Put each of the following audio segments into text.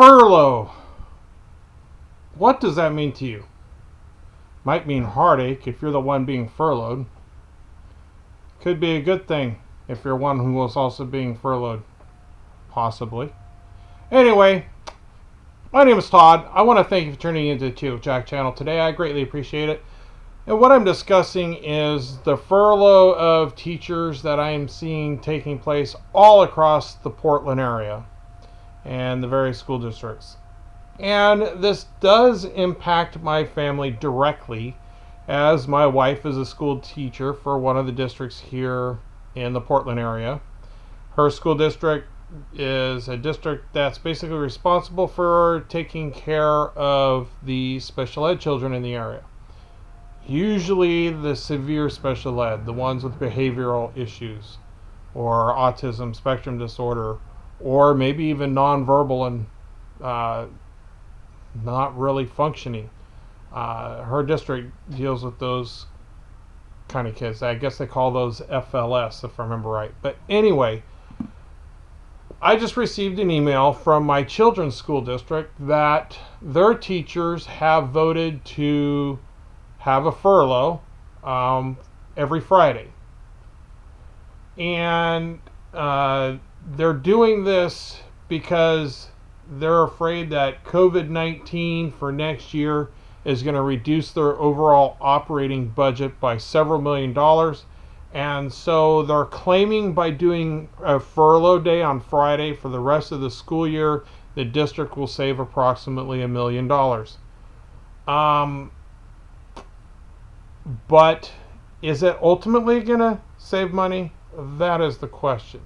Furlough. What does that mean to you? Might mean heartache if you're the one being furloughed. Could be a good thing if you're one who was also being furloughed. Possibly. Anyway, my name is Todd. I want to thank you for tuning into the Tio Jack channel today. I greatly appreciate it. And what I'm discussing is the furlough of teachers that I am seeing taking place all across the Portland area and the various school districts. And this does impact my family directly, as my wife is a school teacher for one of the districts here in the Portland area. Her school district is a district that's basically responsible for taking care of the special ed children in the area. Usually the severe special ed, the ones with behavioral issues or autism spectrum disorder, or maybe even nonverbal and not really functioning. Her district deals with those kind of kids. I guess they call those FLS, if I remember right. But anyway, I just received an email from my children's school district that their teachers have voted to have a furlough every Friday. And they're doing this because they're afraid that COVID-19 for next year is going to reduce their overall operating budget by several $1,000,000. And so they're claiming by doing a furlough day on Friday for the rest of the school year, the district will save approximately $1,000,000. But is it ultimately going to save money? That is the question.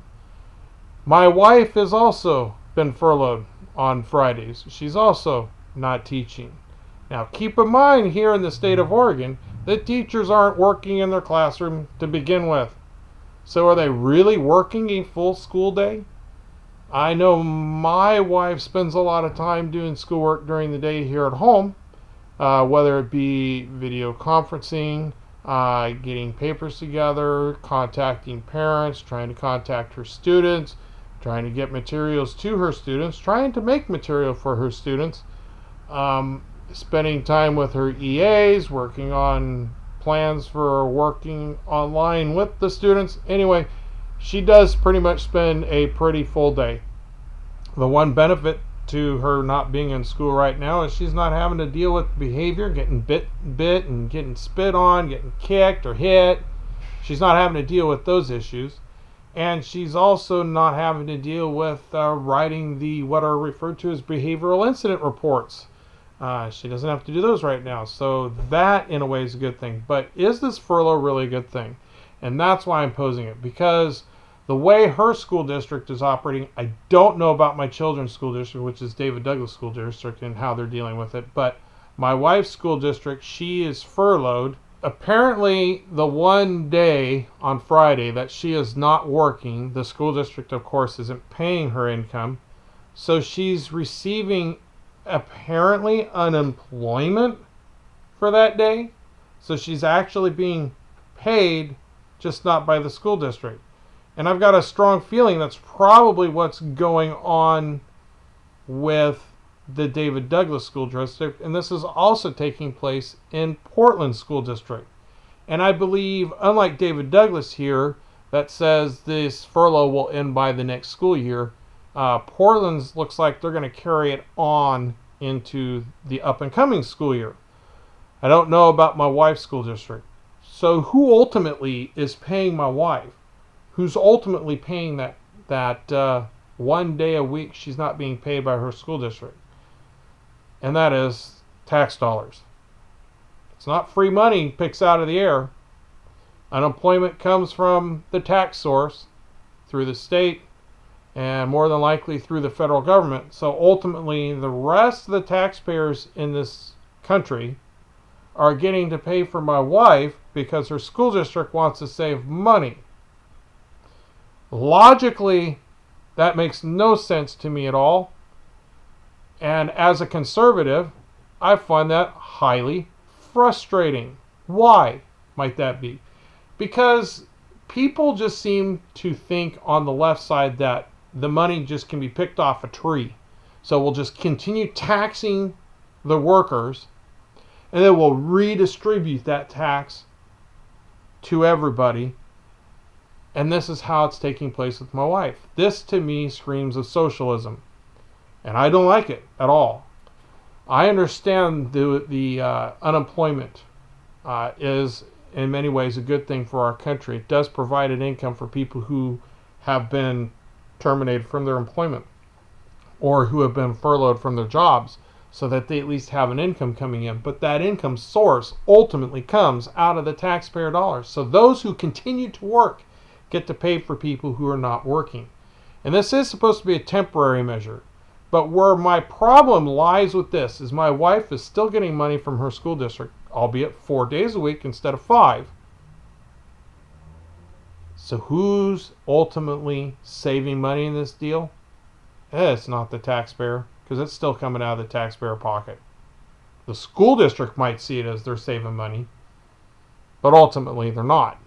My wife has also been furloughed on Fridays. She's also not teaching. Now keep in mind, here in the state of Oregon, the teachers aren't working in their classroom to begin with. So are they really working a full school day? I know my wife spends a lot of time doing schoolwork during the day here at home, whether it be video conferencing, getting papers together, contacting parents, trying to contact her students, trying to get materials to her students, trying to make material for her students, spending time with her EAs, working on plans for working online with the students. Anyway, she does pretty much spend a pretty full day. The one benefit to her not being in school right now is she's not having to deal with behavior, getting bit and getting spit on, getting kicked or hit. She's not having to deal with those issues. And she's also not having to deal with writing what are referred to as behavioral incident reports. She doesn't have to do those right now. So that, in a way, is a good thing. But is this furlough really a good thing? And that's why I'm posing it. Because the way her school district is operating, I don't know about my children's school district, which is David Douglas School District, and how they're dealing with it. But my wife's school district, she is furloughed. Apparently, the one day on Friday that she is not working, the school district, of course, isn't paying her income. So she's receiving, apparently, unemployment for that day. So she's actually being paid, just not by the school district. And I've got a strong feeling that's probably what's going on with the David Douglas School District, and this is also taking place in Portland School District. And I believe, unlike David Douglas here, that says this furlough will end by the next school year, Portland's looks like they're going to carry it on into the up-and-coming school year. I don't know about my wife's school district. So who ultimately is paying my wife? Who's ultimately paying that one day a week she's not being paid by her school district? And that is tax dollars. It's not free money picks out of the air. Unemployment comes from the tax source through the state and more than likely through the federal government. So ultimately, the rest of the taxpayers in this country are getting to pay for my wife because her school district wants to save money. Logically, that makes no sense to me at all. And as a conservative, I find that highly frustrating. Why might that be? Because people just seem to think on the left side that the money just can be picked off a tree. So we'll just continue taxing the workers, and then we'll redistribute that tax to everybody. And this is how it's taking place with my wife. This to me screams of socialism, and I don't like it at all. I understand the unemployment is in many ways a good thing for our country. It does provide an income for people who have been terminated from their employment or who have been furloughed from their jobs, so that they at least have an income coming in. But that income source ultimately comes out of the taxpayer dollars. So those who continue to work get to pay for people who are not working. And this is supposed to be a temporary measure. But where my problem lies with this is my wife is still getting money from her school district, albeit 4 days a week instead of 5. So who's ultimately saving money in this deal? It's not the taxpayer, because it's still coming out of the taxpayer pocket. The school district might see it as they're saving money, but ultimately they're not,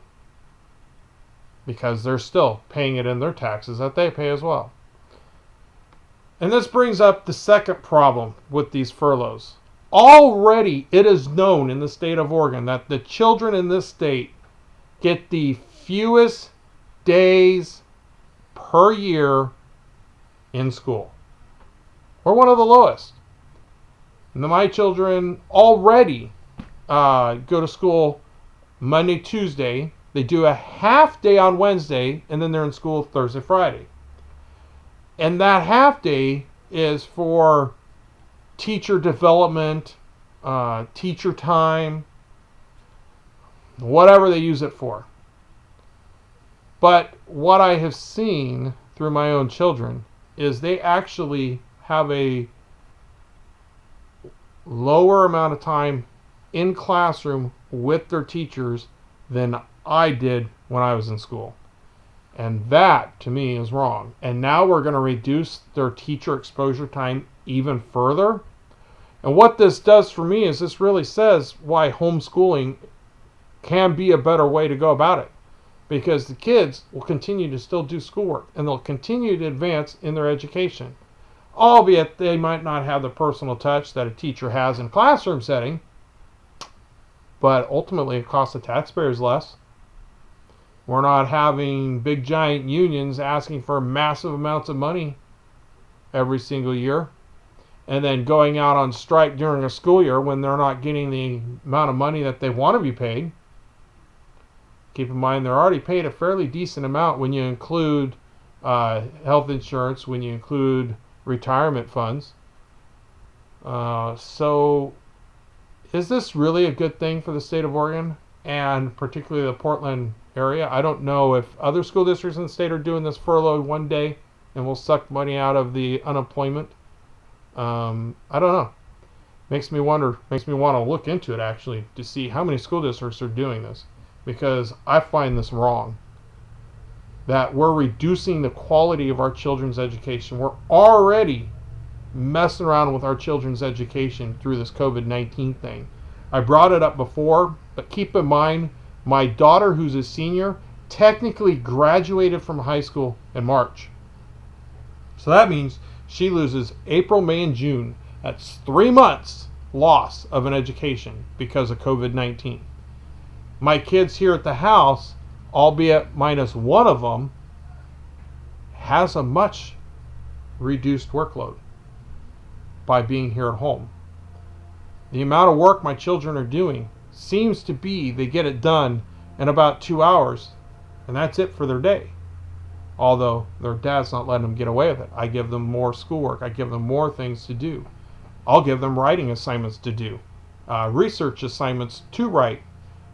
because they're still paying it in their taxes that they pay as well. And this brings up the second problem with these furloughs. Already it is known in the state of Oregon that the children in this state get the fewest days per year in school. We're one of the lowest. And my children already go to school Monday, Tuesday. They do a half day on Wednesday, and then they're in school Thursday, Friday. And that half day is for teacher development, teacher time, whatever they use it for. But what I have seen through my own children is they actually have a lower amount of time in classroom with their teachers than I did when I was in school. And that, to me, is wrong. And now we're going to reduce their teacher exposure time even further. And what this does for me is this really says why homeschooling can be a better way to go about it. Because the kids will continue to still do schoolwork, and they'll continue to advance in their education. Albeit they might not have the personal touch that a teacher has in a classroom setting, but ultimately it costs the taxpayers less. We're not having big giant unions asking for massive amounts of money every single year, and then going out on strike during a school year when they're not getting the amount of money that they want to be paid. Keep in mind, they're already paid a fairly decent amount when you include health insurance, when you include retirement funds. So is this really a good thing for the state of Oregon, and particularly the Portland area? I don't know if other school districts in the state are doing this furlough one day and will suck money out of the unemployment. I don't know. Makes me wonder, makes me want to look into it actually to see how many school districts are doing this, because I find this wrong. That we're reducing the quality of our children's education. We're already messing around with our children's education through this COVID-19 thing. I brought it up before, but keep in mind, my daughter, who's a senior, technically graduated from high school in March. So that means she loses April, May, and June. That's 3 months loss of an education because of COVID-19. My kids here at the house, albeit minus one of them, has a much reduced workload by being here at home. The amount of work my children are doing seems to be they get it done in about 2 hours, and that's it for their day. Although their dad's not letting them get away with it. I give them more schoolwork. I give them more things to do. I'll give them writing assignments to do, research assignments to write.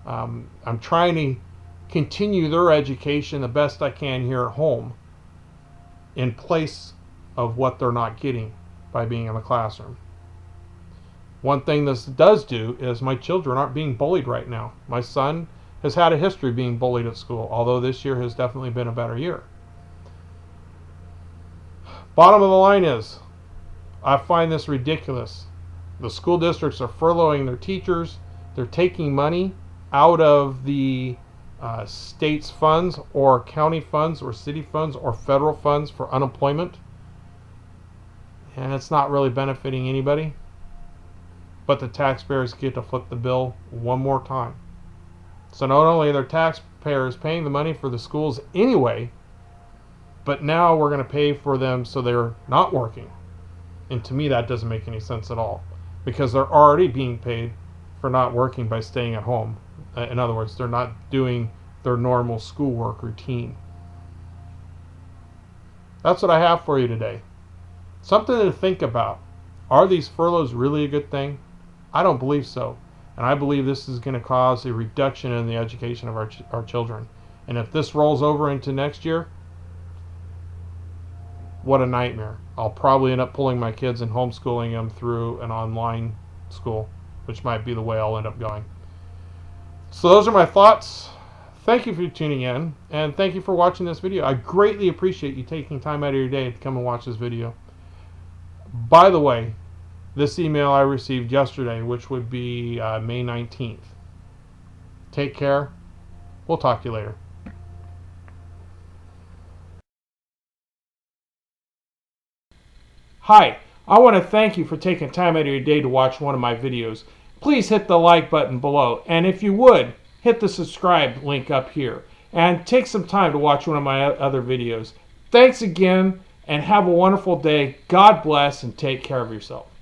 I'm trying to continue their education the best I can here at home in place of what they're not getting by being in the classroom. One thing this does do is my children aren't being bullied right now. My son has had a history of being bullied at school, although this year has definitely been a better year. Bottom of the line is, I find this ridiculous. The school districts are furloughing their teachers. They're taking money out of the state's funds or county funds or city funds or federal funds for unemployment. and it's not really benefiting anybody, but the taxpayers get to foot the bill one more time. So not only are the taxpayers paying the money for the schools anyway, but now we're going to pay for them so they're not working. And to me, that doesn't make any sense at all, because they're already being paid for not working by staying at home. In other words, they're not doing their normal schoolwork routine. That's what I have for you today. Something to think about. Are these furloughs really a good thing? I don't believe so. And I believe this is going to cause a reduction in the education of our children. And if this rolls over into next year, what a nightmare. I'll probably end up pulling my kids and homeschooling them through an online school, which might be the way I'll end up going. So those are my thoughts. Thank you for tuning in, and thank you for watching this video. I greatly appreciate you taking time out of your day to come and watch this video. By the way, this email I received yesterday, which would be May 19th. Take care. We'll talk to you later. Hi, I want to thank you for taking time out of your day to watch one of my videos. Please hit the like button below, and if you would, hit the subscribe link up here, and take some time to watch one of my other videos. Thanks again, and have a wonderful day. God bless, and take care of yourself.